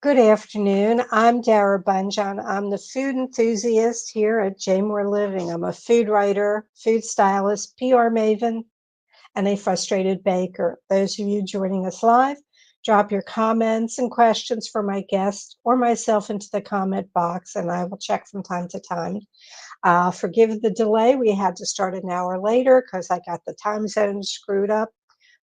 Good afternoon. I'm Dara Bunjon. I'm the food enthusiast here at J More Living. I'm a food writer, food stylist, PR maven, and a frustrated baker. Those of you joining us live, drop your comments and questions for my guest or myself into the comment box, and I will check from time to time. Forgive the delay. We had to start an hour later because I got the time zone screwed up.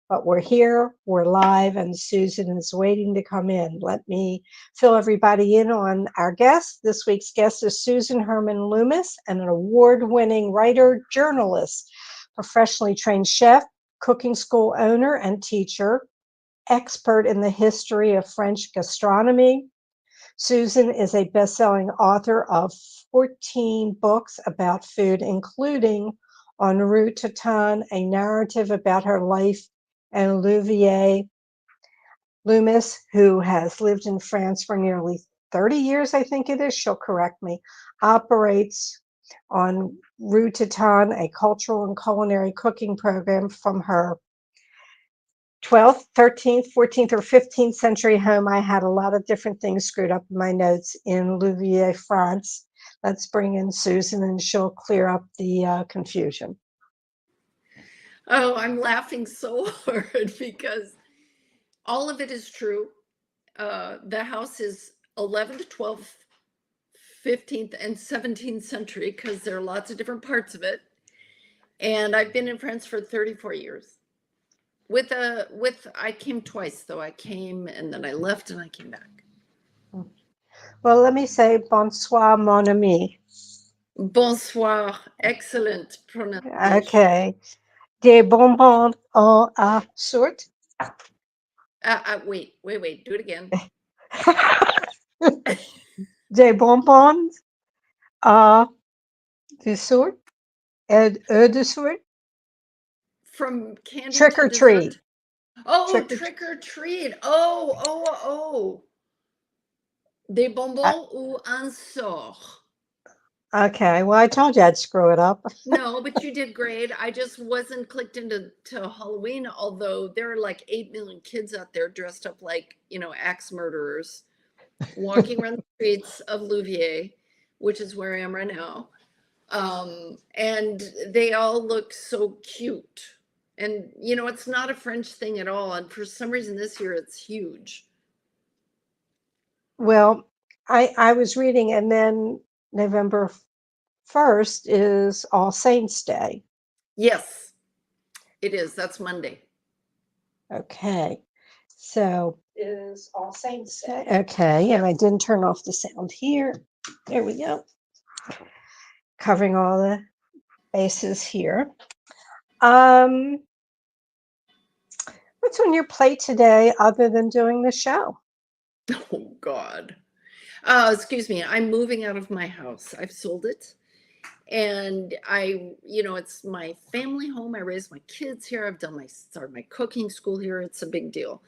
But we're here, we're live, and Susan is waiting to come in. Let me fill everybody in on our guest. This week's guest is Susan Herrmann Loomis, an award winning writer, journalist, professionally trained chef, cooking school owner, and teacher, expert in the history of French gastronomy. Susan is a best selling author of 14 books about food, including En route to Cannes, a narrative about her life, and Olivier Loomis, who has lived in France for nearly 30 years, I think it is, she'll correct me, operates En route to Cannes, a cultural and culinary cooking program from her 12th, 13th, 14th, or 15th century home. I had a lot of different things screwed up in my notes in Louviers, France. Let's bring in Susan and she'll clear up the confusion. Oh, I'm laughing so hard because all of it is true. The house is 11th, 12th, 15th, and 17th century because there are lots of different parts of it. And I've been in France for 34 years. I came twice though. I came and then I left and I came back. Well, let me say bonsoir, mon ami. Bonsoir. Excellent pronunciation. Okay. Des bonbons en a sorte. Wait. Do it again. Des bonbons à de sorte and de sorte. From candy Trick to or treat. dessert. Oh, Trick or treat. trick or treat. Oh. Des bonbons ou un sort? Okay. Well, I told you I'd screw it up. No, but you did great. I just wasn't clicked into Halloween, although there are like 8 million kids out there dressed up like, axe murderers, walking around the streets of Louviers, which is where I am right now. And they all look so cute. And, it's not a French thing at all. And for some reason this year it's huge. Well, I was reading, and then November 1st is All Saints Day. Yes, it is. That's Monday. Okay. So is All Saints Day. Okay. And I didn't turn off the sound here. There we go. Covering all the bases here. Um, what's on your plate today other than doing the show? Oh, God. Excuse me. I'm moving out of my house. I've sold it. And it's my family home. I raised my kids here. Started my cooking school here. It's a big deal.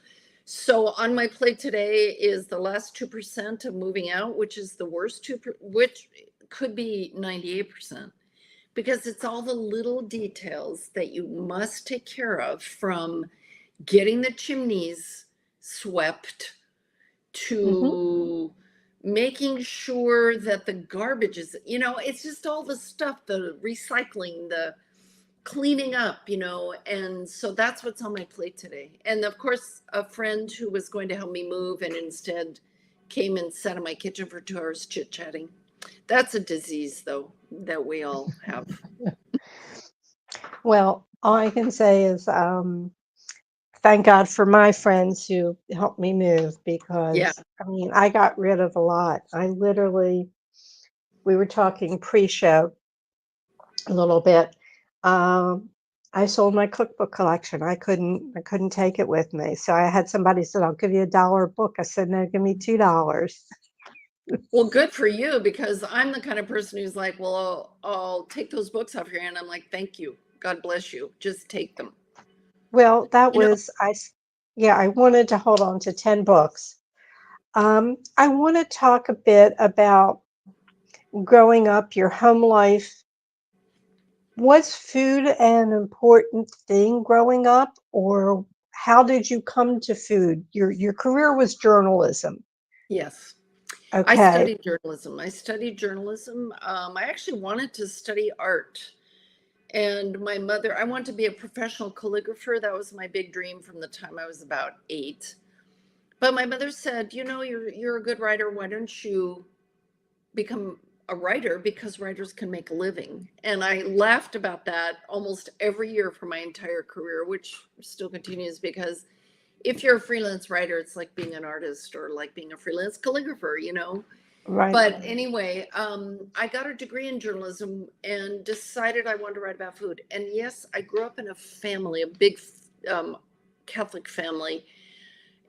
So on my plate today is the last 2% of moving out, which is the worst which could be 98%, because it's all the little details that you must take care of, from getting the chimneys swept Mm-hmm. to making sure that the garbage is, it's just all the stuff, the recycling, the cleaning up, and so that's what's on my plate today. And of course, a friend who was going to help me move and instead came and sat in my kitchen for 2 hours chit-chatting. That's a disease, though, that we all have. Well, all I can say is thank God for my friends who helped me move Yeah. because I got rid of a lot. We were talking pre-show a little bit. Um, I sold my cookbook collection. I couldn't take it with me. So I had somebody said, I'll give you $1 a book. I said, no, give me $2. Well, good for you, because I'm the kind of person who's like, well, I'll take those books off your hand. I'm like, thank you. God bless you. Just take them. Well, that You know, was yeah, I wanted to hold on to 10 books. I want to talk a bit about growing up, your home life. Was food an important thing growing up, or how did you come to food? Your career was journalism. Yes. I Okay. studied journalism. I actually wanted to study art. And my mother, I wanted to be a professional calligrapher. That was my big dream from the time I was about 8. But my mother said, you're a good writer. Why don't you become a writer, because writers can make a living? And I laughed about that almost every year for my entire career, which still continues, because if you're a freelance writer, it's like being an artist or like being a freelance calligrapher. Right. But anyway, I got a degree in journalism and decided I wanted to write about food. And yes, I grew up in a big Catholic family.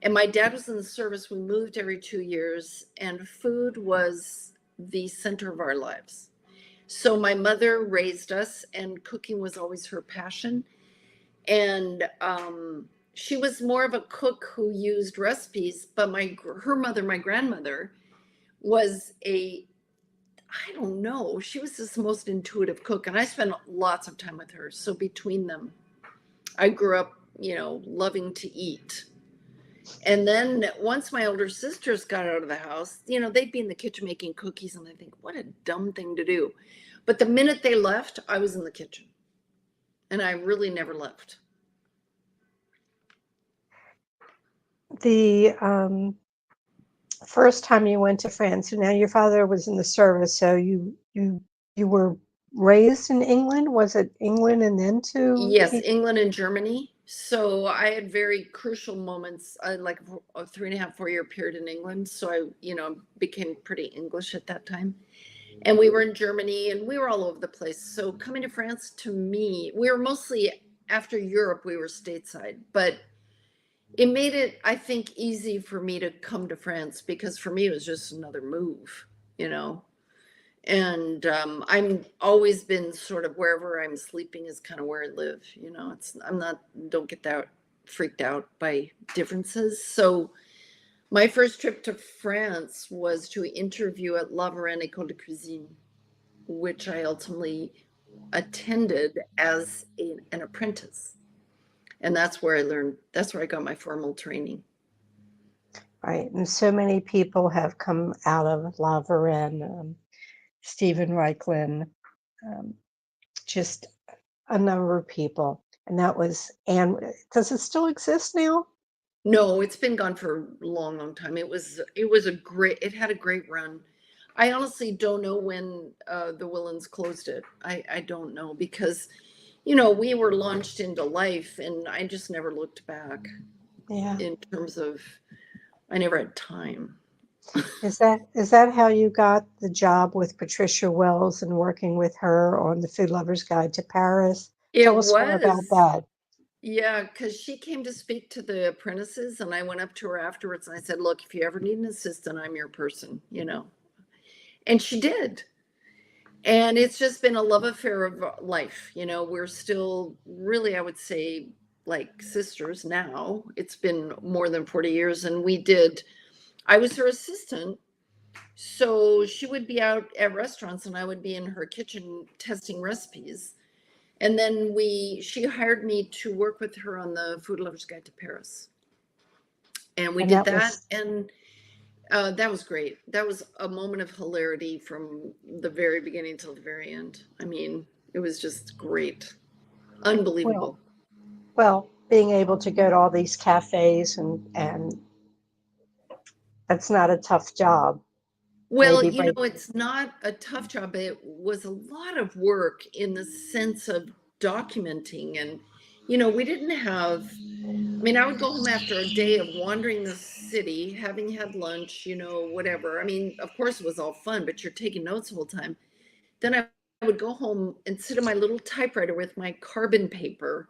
And my dad was in the service. We moved every 2 years, and food was the center of our lives. So my mother raised us, and cooking was always her passion. And she was more of a cook who used recipes. But her mother, my grandmother, was I don't know, she was just the most intuitive cook. And I spent lots of time with her. So between them, I grew up, loving to eat. And then once my older sisters got out of the house, they'd be in the kitchen making cookies. And I think, what a dumb thing to do. But the minute they left, I was in the kitchen. And I really never left. The first time you went to France, now your father was in the service, so you were raised in England. Was it England and then to Yes, England and Germany. So I had very crucial moments, like a 3.5, 4 year period in England. So I, became pretty English at that time. And we were in Germany, and we were all over the place. So coming to France, to me, we were mostly, after Europe, we were stateside, but it made it, I think, easy for me to come to France, because for me, it was just another move, you know. And I'm always been sort of, wherever I'm sleeping is kind of where I live. Don't get that freaked out by differences. So my first trip to France was to interview at La Varenne École de Cuisine, which I ultimately attended as an apprentice. And that's where I got my formal training. Right, and so many people have come out of La Varenne, Stephen Reichlin, just a number of people. And does it still exist now? No, it's been gone for a long, long time. It had a great run. I honestly don't know when the Willens closed it. I don't know, because, we were launched into life, and I just never looked back. Yeah. In terms of, I never had time. Is that how you got the job with Patricia Wells and working with her on the Food Lover's Guide to Paris? It Tell us more about was, that. yeah, because she came to speak to the apprentices, and I went up to her afterwards and I said, look, if you ever need an assistant, I'm your person. And she did. And it's just been a love affair of life. We're still really, I would say, like sisters now. It's been more than 40 years. And I was her assistant. So she would be out at restaurants, and I would be in her kitchen testing recipes. And then she hired me to work with her on the Food Lover's Guide to Paris. And we did that. And that was great. That was a moment of hilarity from the very beginning till the very end. I mean, it was just great. Unbelievable. Well, being able to go to all these cafes and that's not a tough job. Well, Maybe break. it's not a tough job. It was a lot of work in the sense of documenting. And, we didn't have, I would go home after a day of wandering the city, having had lunch, whatever. Of course it was all fun, but you're taking notes the whole time. Then I would go home and sit at my little typewriter with my carbon paper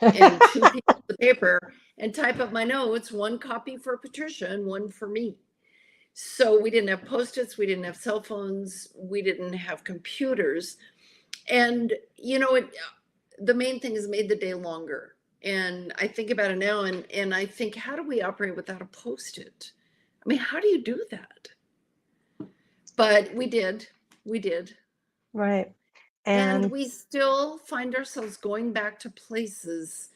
and 2 pieces of paper and type up my notes, 1 copy for Patricia and 1 for me. So we didn't have Post-its, we didn't have cell phones, we didn't have computers. And, the main thing is made the day longer. And I think about it now, and I think, how do we operate without a Post-it? How do you do that? But we did. Right. And we still find ourselves going back to places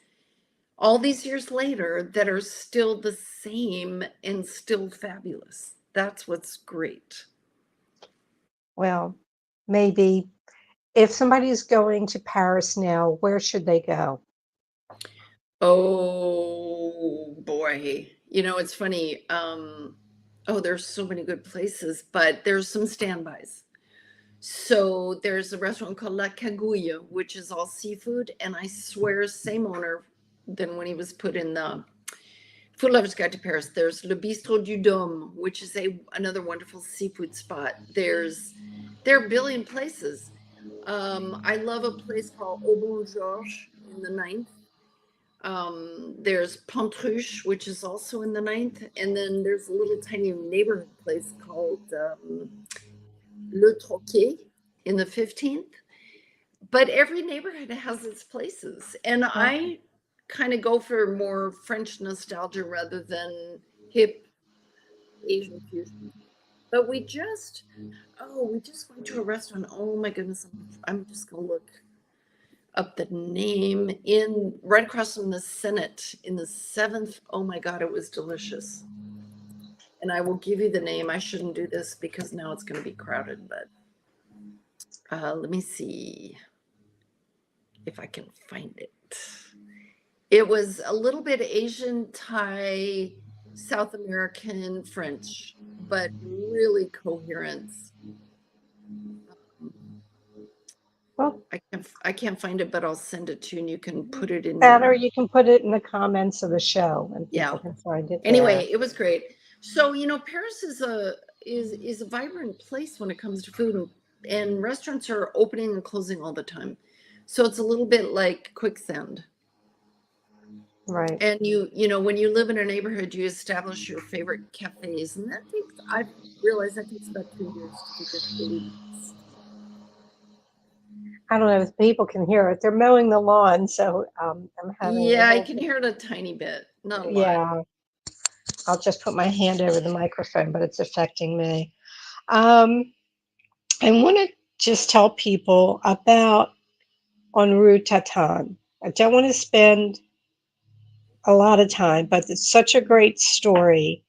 all these years later that are still the same and still fabulous. That's what's great. Well, maybe if somebody's going to Paris now, where should they go? Oh boy. You know, it's funny. Oh, there's so many good places, but there's some standbys. So there's a restaurant called La Cagouille, which is all seafood, and I swear, same owner than when he was put in the Food Lovers Guide to Paris. There's Le Bistrot du Dôme, which is another wonderful seafood spot. There are a billion places. I love a place called Au Bon Georges in the Ninth. There's Pontruche, which is also in the Ninth, and then there's a little tiny neighborhood place called Le Troquet in the 15th. But every neighborhood has its places, and I kind of go for more French nostalgia rather than hip Asian fusion. But we just went to a restaurant. Oh my goodness, I'm just gonna look up the name in right across from the Senate in the 7th. Oh my God, it was delicious. And I will give you the name. I shouldn't do this because now it's going to be crowded, but let me see if I can find it. It was a little bit Asian, Thai, South American, French, but really coherent. Well, I can't find it, but I'll send it to you and you can put it in that or your, you can put it in the comments of the show and yeah. people can find it there. Anyway, it was great. So, you know, Paris is a vibrant place when it comes to food, and restaurants are opening and closing all the time. So it's a little bit like quicksand. Right. And you know, when you live in a neighborhood, you establish your favorite cafes, and I've realized that takes about 2 years to get your food. I don't know if people can hear it. They're mowing the lawn, so I'm having a Yeah, I little can bit. hear it a tiny bit, not a lot. Yeah, I'll just put my hand over the microphone, but it's affecting me. Um, I want to just tell people about En route Tatan. I don't want to spend a lot of time, but it's such a great story.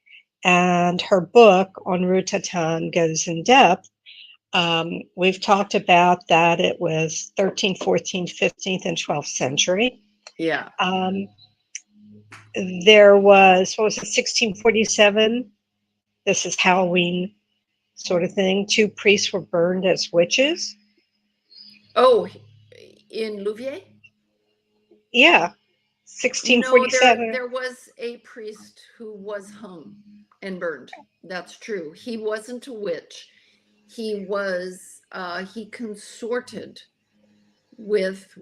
And her book, En route Tatan, goes in depth. We've talked about that it was 13th, 14th, 15th, and 12th century. Yeah. There was, what was it, 1647? This is Halloween sort of thing. Two priests were burned as witches. Oh, in Louviers? Yeah, No, 1647. there was a priest who was hung and burned. That's true. He wasn't a witch. He consorted with,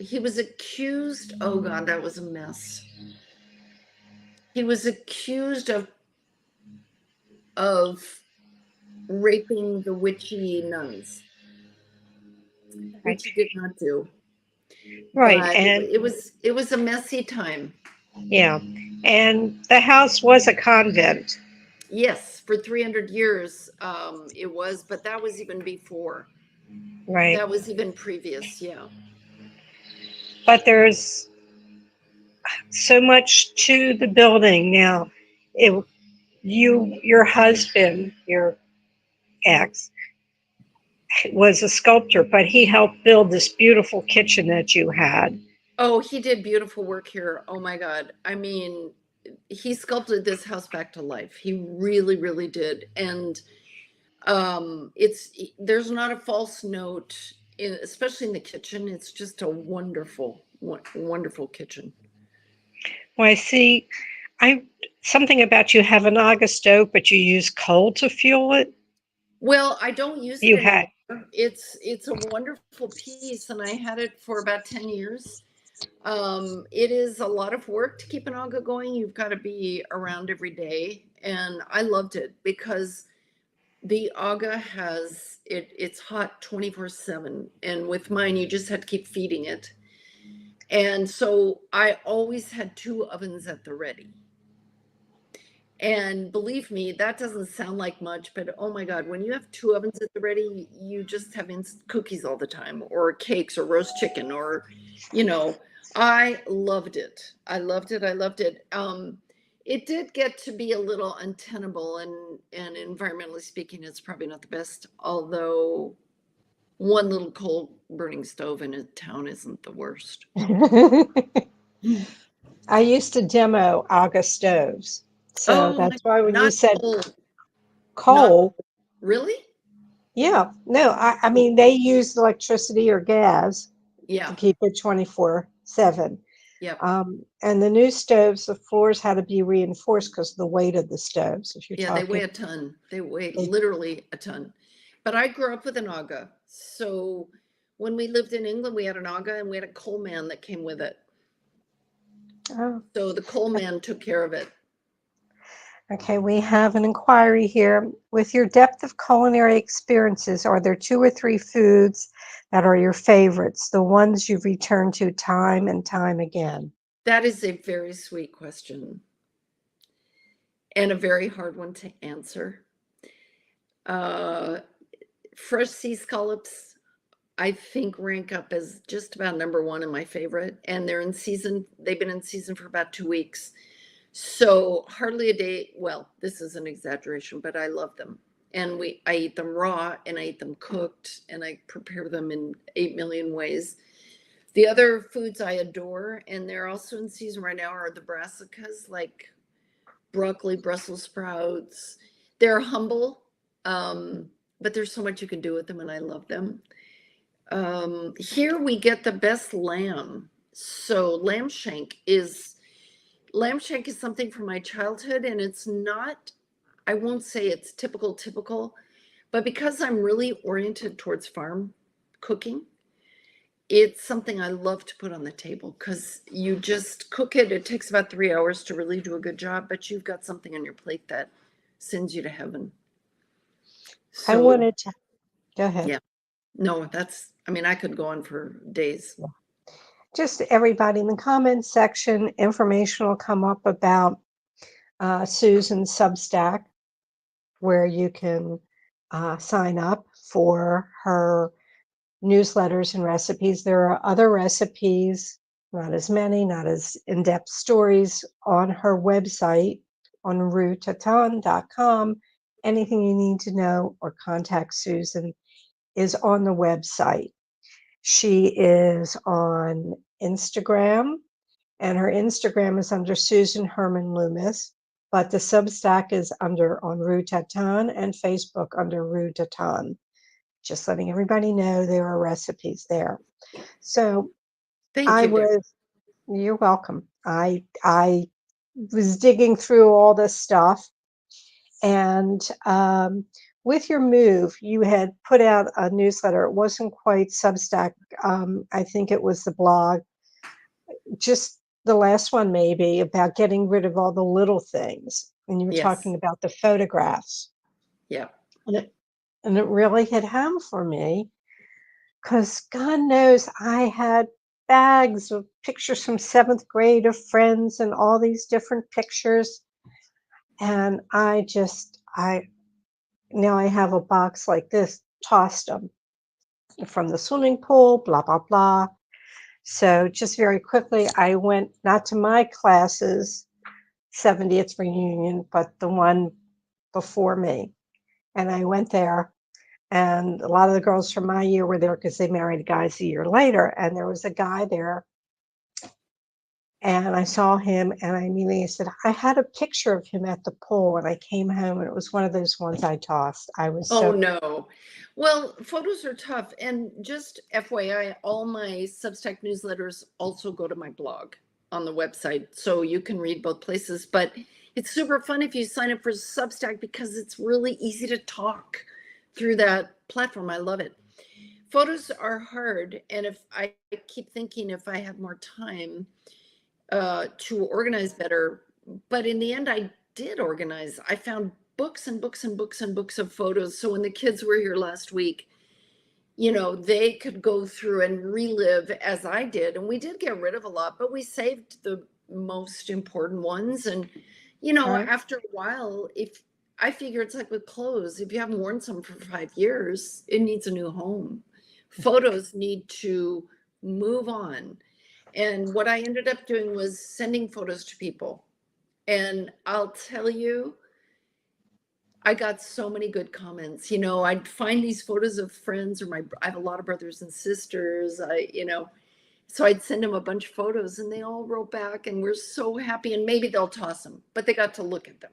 he was accused, oh God, that was a mess. He was accused of raping the witchy nuns, Right. which he did not do. Right. But And it was a messy time. yeah. And the house was a convent. Yes, for 300 years it was, but that was even before. Right. That was even previous, yeah. But there's so much to the building now. It, your husband, your ex, was a sculptor, but he helped build this beautiful kitchen that you had. Oh, he did beautiful work here. Oh my God. I mean, he sculpted this house back to life. He really, really did. And there's not a false note in, especially in the kitchen. It's just a wonderful kitchen. Well, I see. I something about you have an August stove, but you use coal to fuel it. Well, I don't use it You anymore. had It's a wonderful piece, and I had it for about 10 years. It is a lot of work to keep an aga going. You've got to be around every day, and I loved it because the aga it's hot 24/7, and with mine you just had to keep feeding it. And so I always had two ovens at the ready. And believe me, that doesn't sound like much, but oh my God, when you have two ovens at the ready, you just have instant cookies all the time, or cakes, or roast chicken, or, you know, I loved it. I loved it. I loved it. It did get to be a little untenable, and environmentally speaking, it's probably not the best, although one little coal burning stove in a town isn't the worst. I used to demo Aga stoves. So Oh my, that's why when you not said coal, not coal, really? yeah, no, I mean, they used electricity or gas to Yeah, keep it 24/7. yep. And the new stoves, the floors had to be reinforced because of the weight of the stoves. If you're Yeah, they weigh talking, a ton. They weigh they, literally a ton. But I grew up with an aga. So when we lived in England, we had an aga and we had a coal man that came with it. oh, So the coal man took care of it. okay, we have an inquiry here. With your depth of culinary experiences, are there two or three foods that are your favorites, the ones you've returned to time and time again? That is a very sweet question and a very hard one to answer. Uh, Fresh sea scallops, I think, rank up as just about number one in my favorite. And they're in season, they've been in season for about 2 weeks. So hardly a day. Well, this is an exaggeration, but I love them. And I eat them raw and I eat them cooked and I prepare them in 8 million ways. The other foods I adore, and they're also in season right now, are the brassicas, like broccoli, Brussels sprouts. They're humble, but there's so much you can do with them, and I love them. Here we get the best lamb. So lamb shank is something from my childhood, and it's not, I won't say it's typical, but because I'm really oriented towards farm cooking, it's something I love to put on the table because you just cook it. It takes about 3 hours to really do a good job, but you've got something on your plate that sends you to heaven. I So, wanted to go ahead. yeah, no, I mean, I could go on for days. Just everybody in the comments section, information will come up about Susan's Substack, where you can sign up for her newsletters and recipes. There are other recipes, not as many, not as in depth stories on her website on routaton.com. Anything you need to know or contact Susan is on the website. She is on Instagram, and her Instagram is under Susan Herrmann Loomis, but the Substack is under on Rue Taton and Facebook under Rue Taton. Just letting everybody know there are recipes there. So Thank I you, Dara. was, you're welcome. I was digging through all this stuff, and with your move, you had put out a newsletter. It wasn't quite Substack. I think it was the blog, just the last one maybe, about getting rid of all the little things. And you were Yes. talking about the photographs. Yeah. And it really hit home for me because God knows I had bags of pictures from seventh grade of friends and all these different pictures. And now I have a box like this, tossed them from the swimming pool, blah, blah, blah. So just very quickly, I went not to my class's 70th reunion, but the one before me. And I went there, and a lot of the girls from my year were there because they married guys a year later. And there was a guy there, and I saw him, and I immediately said, I had a picture of him at the pool when I came home, and it was one of those ones I tossed. I was Oh, so, no. Well, photos are tough. And just FYI, all my Substack newsletters also go to my blog on the website. So you can read both places. But it's super fun if you sign up for Substack because it's really easy to talk through that platform. I love it. Photos are hard. And if I keep thinking if I had more time to organize better, but in the end, I did organize. I found books and books and books and books of photos. So when the kids were here last week, they could go through and relive as I did. And we did get rid of a lot, but we saved the most important ones. And, right. after a while, if I figure it's like with clothes, if you haven't worn some for 5 years, it needs a new home. Photos need to move on. And what I ended up doing was sending photos to people And I'll tell you, I got so many good comments. You know, I'd find these photos of friends or I have a lot of brothers and sisters. So I'd send them a bunch of photos and they all wrote back and we're so happy. And maybe they'll toss them, but they got to look at them.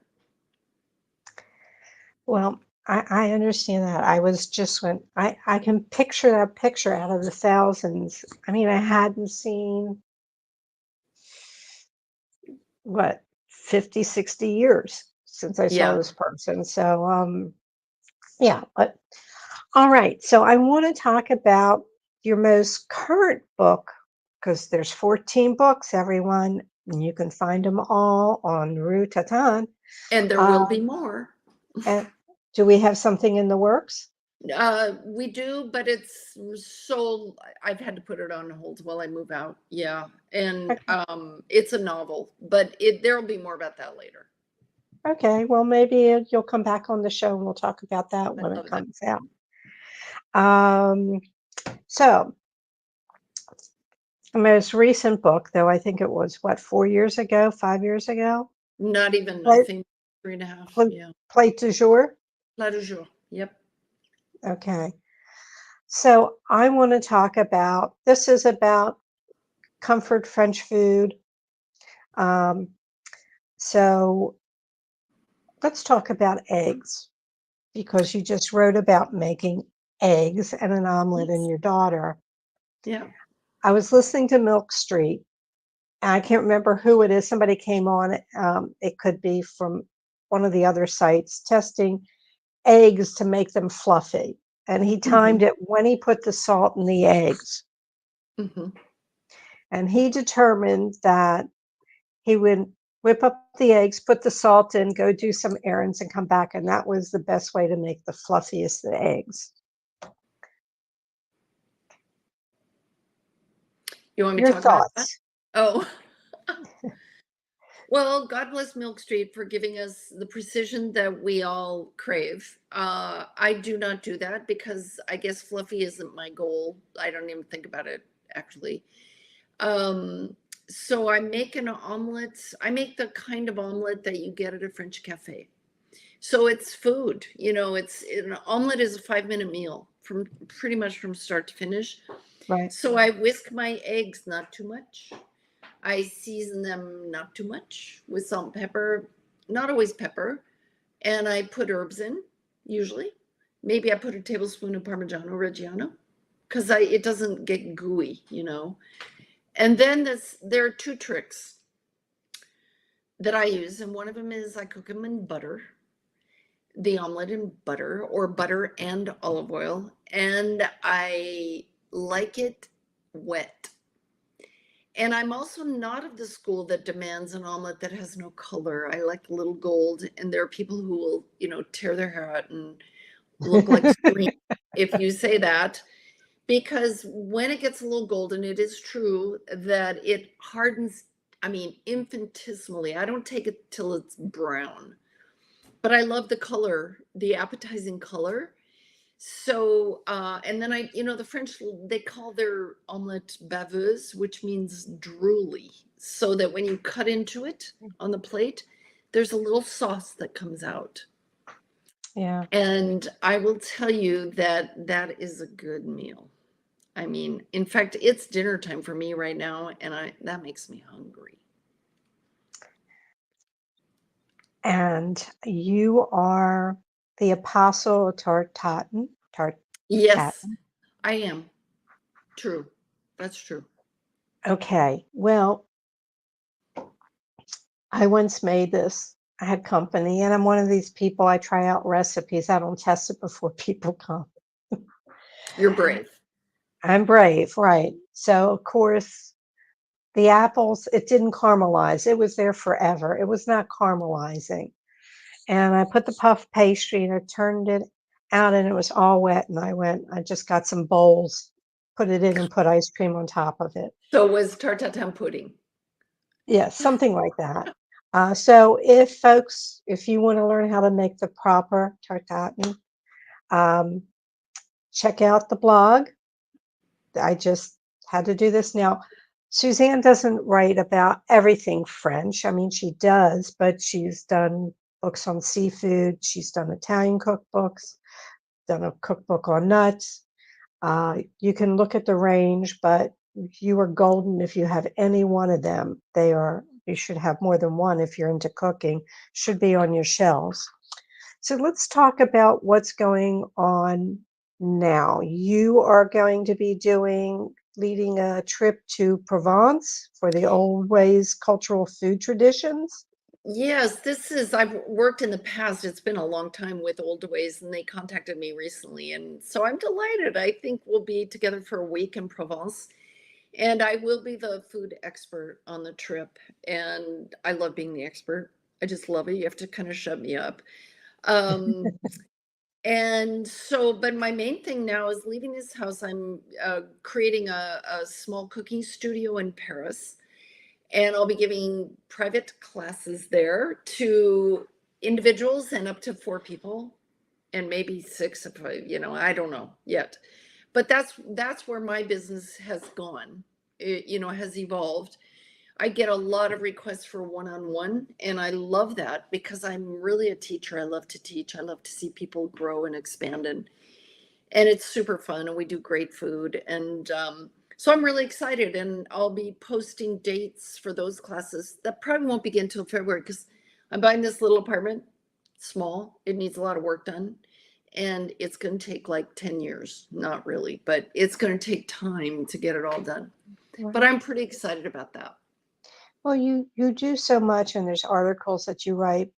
Well, I understand that. I was just when I can picture that picture out of the thousands. I mean, I hadn't seen what 50, 60 years since I saw Yeah. this person. So yeah, but all right. So I want to talk about your most current book because there's 14 books, everyone, and you can find them all on Rue Tatan. And there will be more. And do we have something in the works? We do, but it's so I've had to put it on hold while I move out. Yeah. And Okay. it's a novel, but there'll be more about that later. Okay. Well, maybe you'll come back on the show and we'll talk about that I when it love that. comes out. So the most recent book, though, I think it was what, 4 years ago, 5 years ago? Not even, I Plate, think 3.5. Plate, Yeah. Plate du jour. Plat du jour. Yep. Okay. So I want to talk about this is about comfort French food. Um, so let's talk about eggs because you just wrote about making eggs and an omelet in Yes. your daughter. Yeah. I was listening to Milk Street. And I can't remember who it is. Somebody came on. It could be from one of the other sites testing eggs to make them fluffy. And he Hmm. timed it when he put the salt in the eggs. Hmm. And he determined that he would whip up the eggs, put the salt in, go do some errands, and come back. And that was the best way to make the fluffiest of the eggs. You want me to Your talk about that? thoughts? Oh, well, God bless Milk Street for giving us the precision that we all crave. I do not do that because I guess fluffy isn't my goal. I don't even think about it actually. Um, so I make an omelet. I make the kind of omelet that you get at a French cafe. So it's food, it's an omelet is a 5-minute meal from pretty much from start to finish. Right. So I whisk my eggs, not too much. I season them not too much with salt and pepper, not always pepper. And I put herbs in, usually. Maybe I put a tablespoon of Parmigiano Reggiano because it doesn't get gooey. And then there are two tricks that I use. And one of them is I cook them in butter, the omelet in butter or butter and olive oil. And I like it wet. And I'm also not of the school that demands an omelet that has no color. I like a little gold, and there are people who will, tear their hair out and look like Serena if you say that, because when it gets a little golden, it is true that it hardens, I mean, infinitesimally. I don't take it till it's brown, but I love the color, the appetizing color. So, and then the French, they call their omelette baveuse, which means drooly, so that when you cut into it on the plate, there's a little sauce that comes out. Yeah. And I will tell you that that is a good meal. I mean, in fact, it's dinner time for me right now, and that makes me hungry. And you are the apostle of tartatin. Yes, Tartatin. I am. True. That's true. Okay. Well, I once made this. I had company, and I'm one of these people. I try out recipes. I don't test it before people come. You're brave. I'm brave, right? So, of course, the apples, it didn't caramelize. It was there forever. It was not caramelizing. And I put the puff pastry and I turned it out and it was all wet. And I just got some bowls, put it in and put ice cream on top of it. So was tartatin pudding. Yeah, something like that. So if you want to learn how to make the proper tartatin, um, check out the blog. I just had to do this now. Suzanne doesn't write about everything French. I mean, she does, but she's done books on seafood. She's done Italian cookbooks, done a cookbook on nuts. You can look at the range, but you are golden if you have any one of them. You should have more than one if you're into cooking, should be on your shelves. So let's talk about what's going on now. You are going to be leading a trip to Provence for the Old Ways cultural food traditions. Yes, I've worked in the past. It's been a long time with Old Ways, and they contacted me recently. And so I'm delighted. I think we'll be together for a week in Provence, and I will be the food expert on the trip. And I love being the expert. I just love it. You have to kind of shut me up. Um, and so, but my main thing now is leaving this house. I'm creating a small cooking studio in Paris, and I'll be giving private classes there to individuals and up to 4 people, and maybe six if I don't know yet. But that's where my business has gone. It, has evolved. I get a lot of requests for one-on-one, and I love that because I'm really a teacher. I love to teach. I love to see people grow and expand, and it's super fun, and we do great food. And so I'm really excited, and I'll be posting dates for those classes. That probably won't begin until February because I'm buying this little apartment, small. It needs a lot of work done, and it's going to take like 10 years. Not really, but it's going to take time to get it all done. But Right. I'm pretty excited about that. Well, you do so much, and there's articles that you write,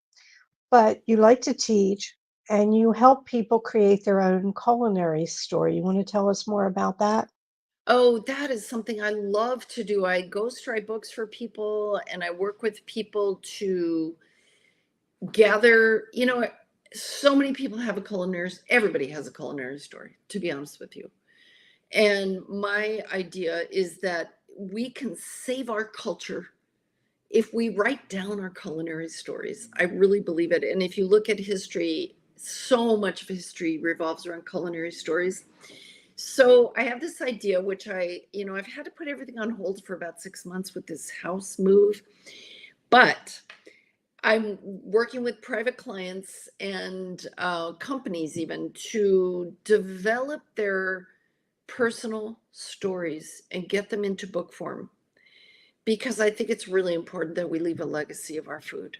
but you like to teach and you help people create their own culinary story. You want to tell us more about that? Oh, that is something I love to do. I ghostwrite books for people, and I work with people to gather, so many people have a culinary, everybody has a culinary story, to be honest with you. And my idea is that we can save our culture if we write down our culinary stories. I really believe it. And if you look at history, so much of history revolves around culinary stories. So I have this idea, which I've had to put everything on hold for about 6 months with this house move, but I'm working with private clients and companies even to develop their personal stories and get them into book form because I think it's really important that we leave a legacy of our food,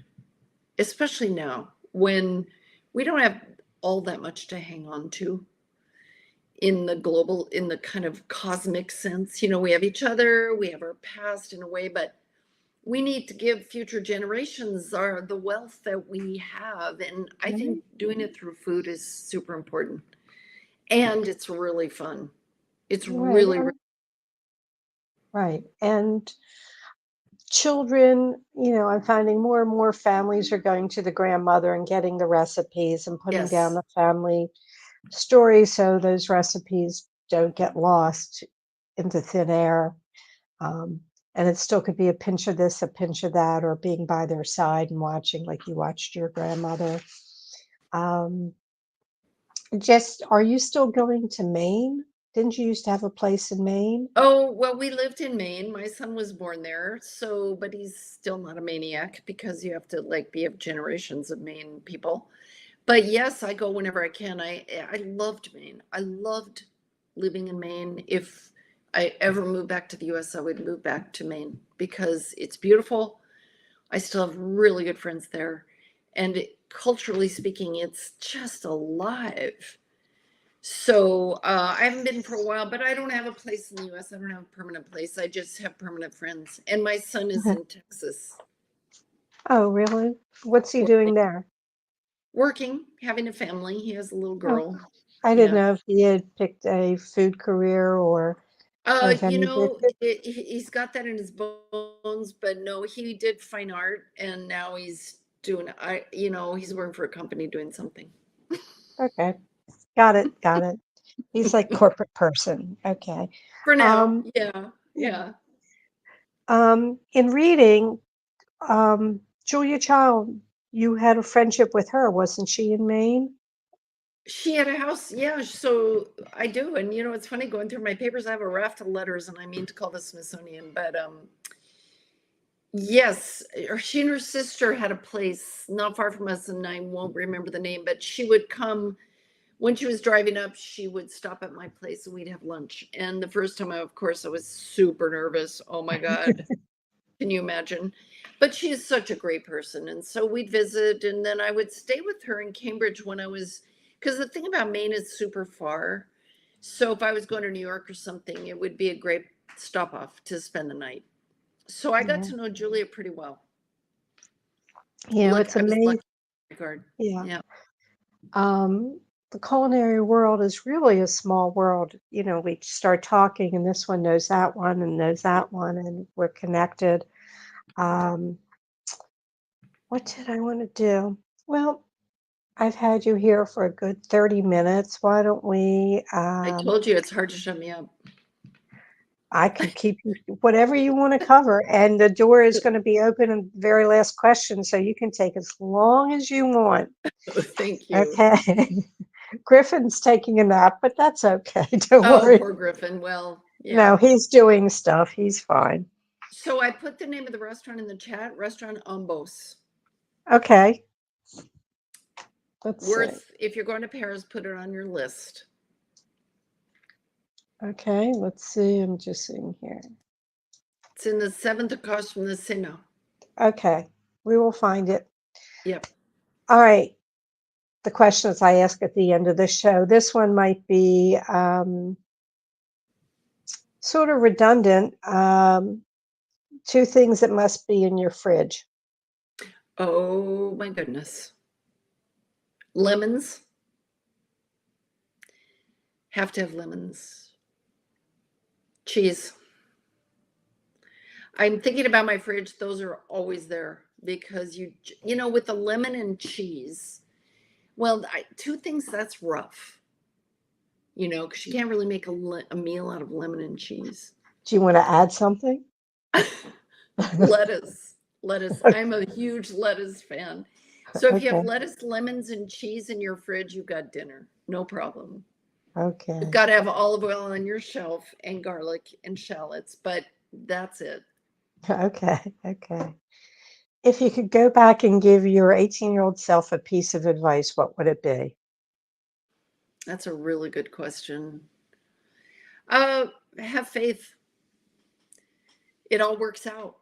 especially now when we don't have all that much to hang on to in the kind of cosmic sense. We have each other, we have our past in a way, but we need to give future generations the wealth that we have. And I Right, think doing it through food is super important. And it's really fun. It's right, really right. And children, I'm finding more and more families are going to the grandmother and getting the recipes and putting down yes. the family story so those recipes don't get lost into thin air. Um, and it still could be a pinch of this, a pinch of that, or being by their side and watching like you watched your grandmother. Um, are you still going to Maine? Didn't you used to have a place in Maine? Oh, well, we lived in Maine. My son was born there. So, but he's still not a maniac because you have to like be of generations of Maine people. But yes, I go whenever I can. I loved Maine. I loved living in Maine. If I ever moved back to the US, I would move back to Maine because it's beautiful. I still have really good friends there. And culturally speaking, it's just alive. So I haven't been for a while, but I don't have a place in the US. I don't have a permanent place. I just have permanent friends. And my son is Mhm. in Texas Oh, really? What's he doing there? working, having a family. He has a little Oh, girl. I didn't Yeah. know if he had picked a food career or of any He's got that in his bones, but no, he did fine art and now he's doing, he's working for a company doing something. Okay, got it, got it. He's like corporate person. Okay. For now. Um, Yeah. yeah. Yeah. In reading, Julia Child, you had a friendship with her, wasn't she in Maine? She had a house, yeah, so I do, and, it's funny going through my papers, I have a raft of letters, and I mean to call the Smithsonian, but, yes, she and her sister had a place not far from us, and I won't remember the name, but she would come when she was driving up, she would stop at my place and we'd have lunch. And the first time, of course, I was super nervous. Oh my God. Can you imagine? But she is such a great person. And so we'd visit, and then I would stay with her in Cambridge when I was, because the thing about Maine is super far. So if I was going to New York or something, it would be a great stop off to spend the night. So I got Yeah. to know Julia pretty well. It's I was amazing. lucky in that regard. Yeah. Yeah. The culinary world is really a small world. We start talking, and this one knows that one and knows that one, and we're connected. Um, what did I want to do? Well, I've had you here for a good 30 minutes. Why don't we? I told you it's hard to shut me up. I could keep you whatever you want to cover, and the door is going to be open in the very last question, so you can take as long as you want. Thank you. Okay. Griffin's taking a nap, but that's okay. Don't Oh, worry. poor Griffin. Well, No, yeah. he's doing stuff. He's fine. So I put the name of the restaurant in the chat, Restaurant Ombos. Okay. Let's see. If you're going to Paris, put it on your list. Okay, let's see. I'm just seeing here. It's in the 7th across from the Sena. Okay, we will find it. Yep. All right. The questions I ask at the end of the show. This one might be sort of redundant. Two things that must be in your fridge. Oh my goodness. Lemons. Have to have lemons. Cheese. I'm thinking about my fridge. Those are always there because with the lemon and cheese. Well, two things that's rough, because you can't really make a meal out of lemon and cheese. Do you want to add something? Lettuce. I'm a huge lettuce fan. So if you have Okay. lettuce, lemons, and cheese in your fridge, you've got dinner. No problem. Okay. You've got to have olive oil on your shelf and garlic and shallots, but that's it. Okay. Okay. If you could go back and give your 18-year-old self a piece of advice, what would it be? That's a really good question. Have faith. It all works out.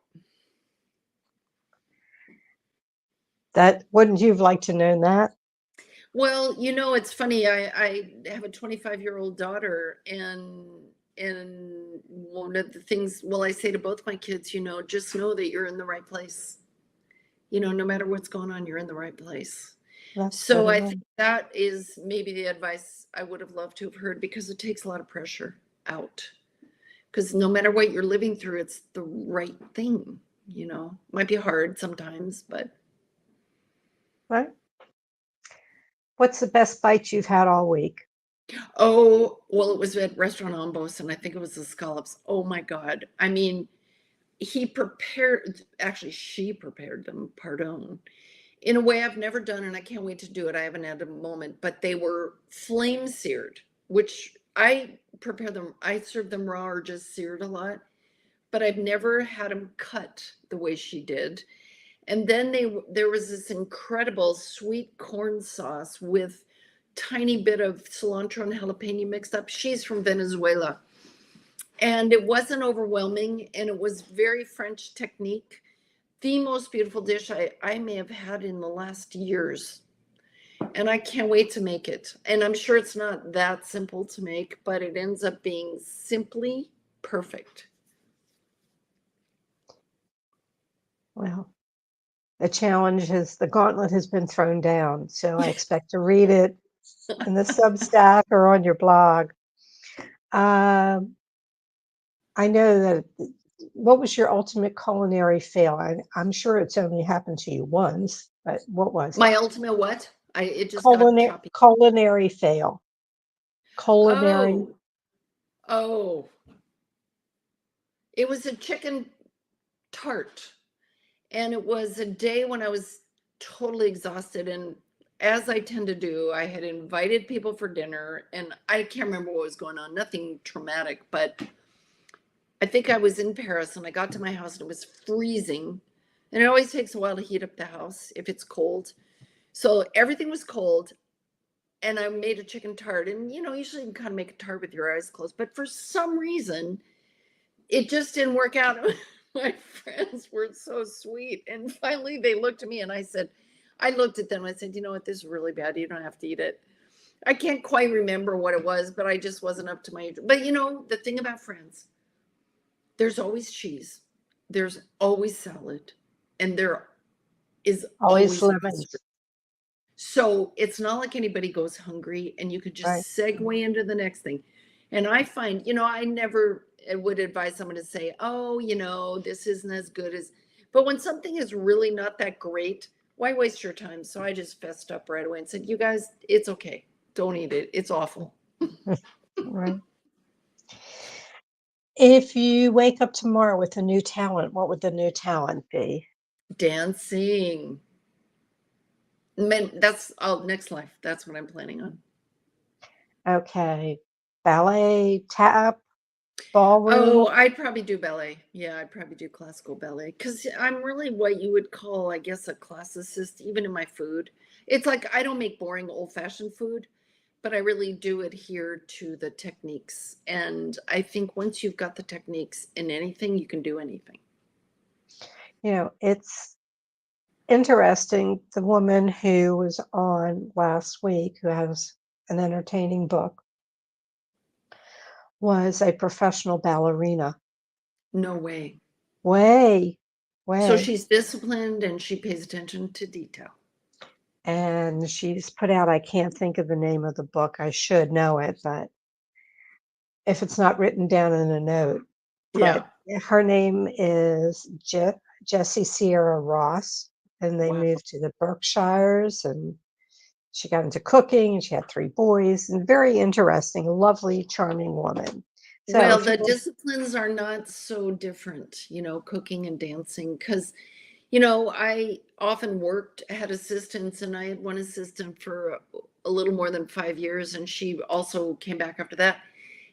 That wouldn't you have liked to know that? Well, it's funny. I have a 25-year-old daughter, and one of the things, well, I say to both my kids, just know that you're in the right place. No matter what's going on, you're in the right place. That's good So I advice. think that is maybe the advice I would have loved to have heard, because it takes a lot of pressure out. Because no matter what you're living through, it's the right thing. Might be hard sometimes, but Right? What's the best bite you've had all week? oh, well, it was at Restaurant Ombos, and I think it was the scallops. Oh my God. I mean, she prepared them, pardon, in a way I've never done, and I can't wait to do it. I haven't had a moment, but they were flame seared, which I prepare them. I serve them raw or just seared a lot, but I've never had them cut the way she did. And then there was this incredible sweet corn sauce with tiny bit of cilantro and jalapeno mixed up. She's from Venezuela. And it wasn't overwhelming, and it was very French technique. The most beautiful dish I may have had in the last years. And I can't wait to make it. And I'm sure it's not that simple to make, but it ends up being simply perfect. Well, the gauntlet has been thrown down. So I expect to read it in the Substack or on your blog. Um, I know that. What was your ultimate culinary fail? I'm sure it's only happened to you once, but what was it? My ultimate what? It just got choppy. Culinary fail. Culinary. Oh, oh. It was a chicken tart. And it was a day when I was totally exhausted, and as I tend to do, I had invited people for dinner, and I can't remember what was going on, nothing traumatic, but I think I was in Paris and I got to my house and it was freezing. And it always takes a while to heat up the house if it's cold. So everything was cold. And I made a chicken tart. And, usually you can kind of make a tart with your eyes closed. But for some reason, it just didn't work out. My friends were so sweet. And finally, they looked at me and I looked at them and I said, you know what? This is really bad. You don't have to eat it. I can't quite remember what it was, but I just wasn't up to my. But, the thing about friends, there's always cheese, there's always salad, and there is Always always lemons, custard. So it's not like anybody goes hungry, and you could right? just segue into the next thing. And I find, I never would advise someone to say, oh, this isn't as good as, but when something is really not that great, why waste your time? So I just fessed up right away and said, you guys, it's okay. Don't eat it. It's awful. Right. If you wake up tomorrow with a new talent, what would the new talent be? Dancing. Man, that's next life. That's what I'm planning on. Okay. Ballet, tap, ballroom. Oh, I'd probably do ballet. Yeah, I'd probably do classical ballet because I'm really what you would call, I guess, a classicist, even in my food. It's like I don't make boring old-fashioned food, but I really do adhere to the techniques. And I think once you've got the techniques in anything, you can do anything. It's interesting. The woman who was on last week, who has an entertaining book, was a professional ballerina. No way. Way, So way. she's disciplined and she pays attention to detail. And she's put out, I can't think of the name of the book. I should know it, but if it's not written down in a note, Yeah. but her name is Jessie Sierra Ross, and they Wow. moved to the Berkshires, and she got into cooking, and she had 3 boys, and very interesting, lovely, charming woman. So Well, if you the want, disciplines are not so different, cooking and dancing, because, I often had assistants, and I had one assistant for a little more than 5 years, and she also came back after that.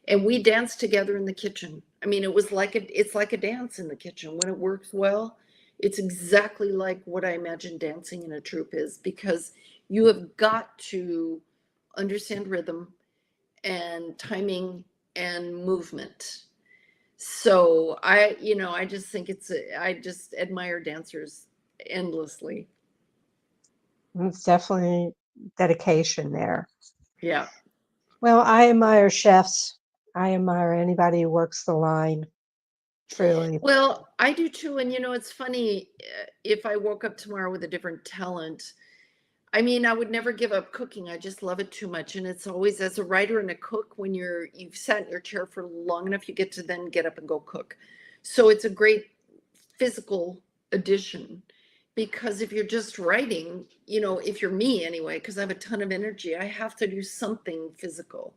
And we danced together in the kitchen. I mean, it's like a dance in the kitchen. When it works well, it's exactly like what I imagine dancing in a troupe is, because you have got to understand rhythm and timing and movement. So I just think I just admire dancers endlessly. it's definitely dedication there. Yeah. Well, I admire chefs. I admire anybody who works the line, truly. Well, I do too. And it's funny, if I woke up tomorrow with a different talent, I mean, I would never give up cooking. I just love it too much. And it's always, as a writer and a cook, when you've sat in your chair for long enough, you get to then get up and go cook. So it's a great physical addition, because if you're just writing, if you're me anyway, because I have a ton of energy, I have to do something physical.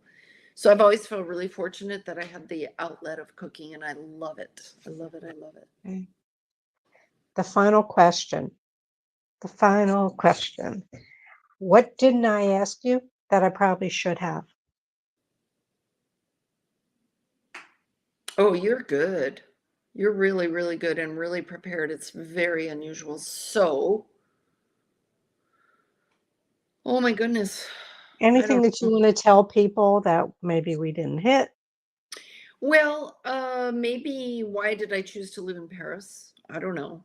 So I've always felt really fortunate that I had the outlet of cooking, and I love it. I love it. I love it. Okay. The final question. The final question. What didn't I ask you that I probably should have? Oh, you're good. You're really, really good and really prepared. It's very unusual. So, oh my goodness. I Anything don't that you know. want to tell people that maybe we didn't hit? Well, maybe why did I choose to live in Paris? I don't know.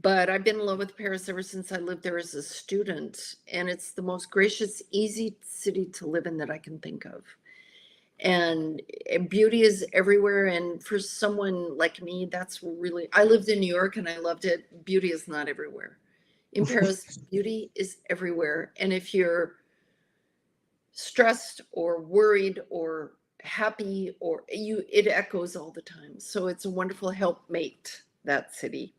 But I've been in love with Paris ever since I lived there as a student. And it's the most gracious, easy city to live in that I can think of. And beauty is everywhere. And for someone like me, I lived in New York and I loved it. Beauty is not everywhere. In Paris, beauty is everywhere. And if you're stressed or worried or happy, it echoes all the time. So it's a wonderful helpmate, that city.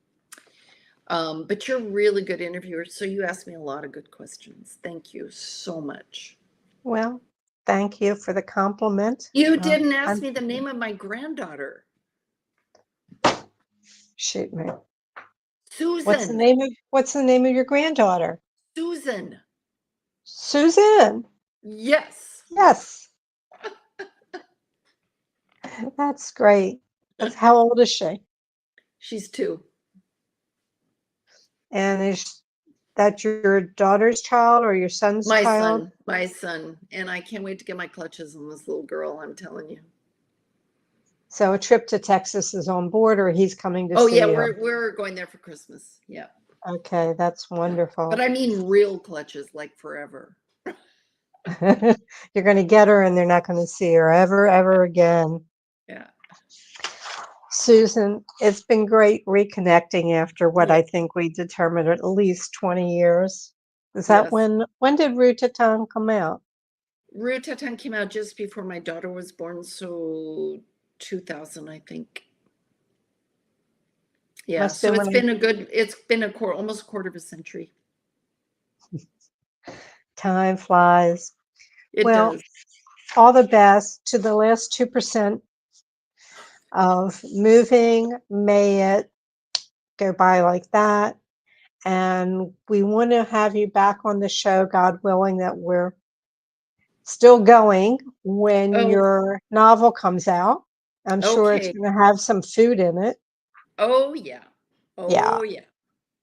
But you're a really good interviewer, so you asked me a lot of good questions. Thank you so much. Well, thank you for the compliment. You didn't ask I'm me the name of my granddaughter. shoot me. Susan. What's the name of your granddaughter? Susan. Susan. Yes. Yes, that's great. How old is she? She's 2. And is that your daughter's child or your son's child? My son. And I can't wait to get my clutches on this little girl, I'm telling you. So a trip to Texas is on board, or he's coming to Oh see yeah, you? we're going there for Christmas. Yeah. Okay, that's Yeah. But wonderful. I mean real clutches, like forever. You're going to get her and they're not going to see her ever again. Yeah. Susan, it's been great reconnecting after what Yeah. I think we determined at least 20 years. Is that Yes. when did Rootatown come out? Rootatown came out just before my daughter was born, so 2000, I think. Yeah, Must have so been when it's been almost a quarter of a century. time flies. It Well, does. all the best to the last 2% of moving. May it go by like that. And we want to have you back on the show, God willing, that we're still going when Oh, your novel comes out. I'm sure it's okay. going to have some food in it. Oh yeah. Yeah. Oh yeah.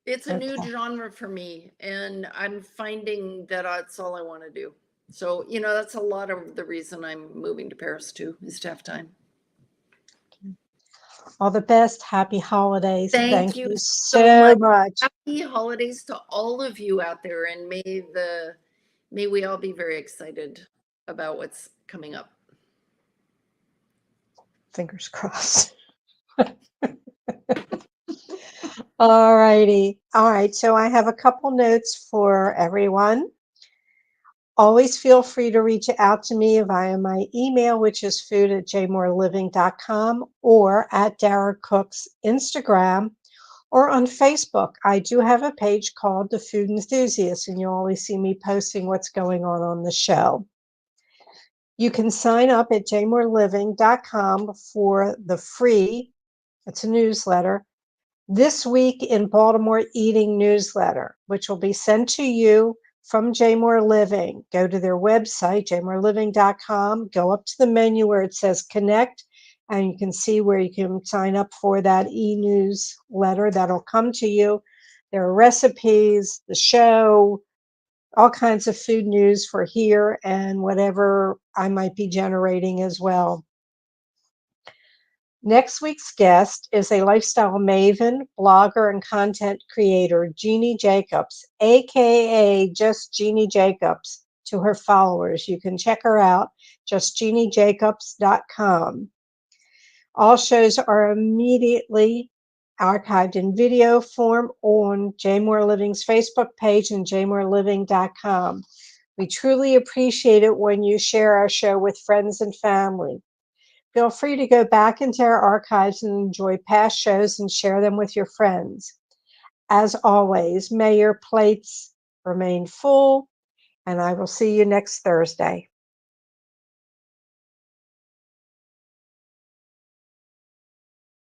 It's a new Okay. genre for me, and I'm finding that that's all I want to do. So, that's a lot of the reason I'm moving to Paris too, is to have time. All the best. Happy holidays. Thank Thank you you so so much. much. Happy holidays to all of you out there, and may we all be very excited about what's coming up. Fingers crossed. All righty. All right. So I have a couple notes for everyone. Always feel free to reach out to me via my email, which is food@jmoreliving.com, or at Dara Cook's Instagram, or on Facebook. I do have a page called The Food Enthusiast, and you'll always see me posting what's going on the show. You can sign up at jmoreliving.com for the free, it's a newsletter, This Week in Baltimore Eating newsletter, which will be sent to you from Jmore Living. Go to their website, jmoreliving.com, go up to the menu where it says connect, and you can see where you can sign up for that e-newsletter that'll come to you. There are recipes, the show, all kinds of food news for here and whatever I might be generating as well. Next week's guest is a lifestyle maven, blogger, and content creator, Jeannie Jacobs, aka just Jeannie Jacobs to her followers. You can check her out, justjeanniejacobs.com. All shows are immediately archived in video form on Jmore Living's Facebook page and jmoreliving.com. We truly appreciate it when you share our show with friends and family. Feel free to go back into our archives and enjoy past shows and share them with your friends. As always, may your plates remain full, and I will see you next Thursday.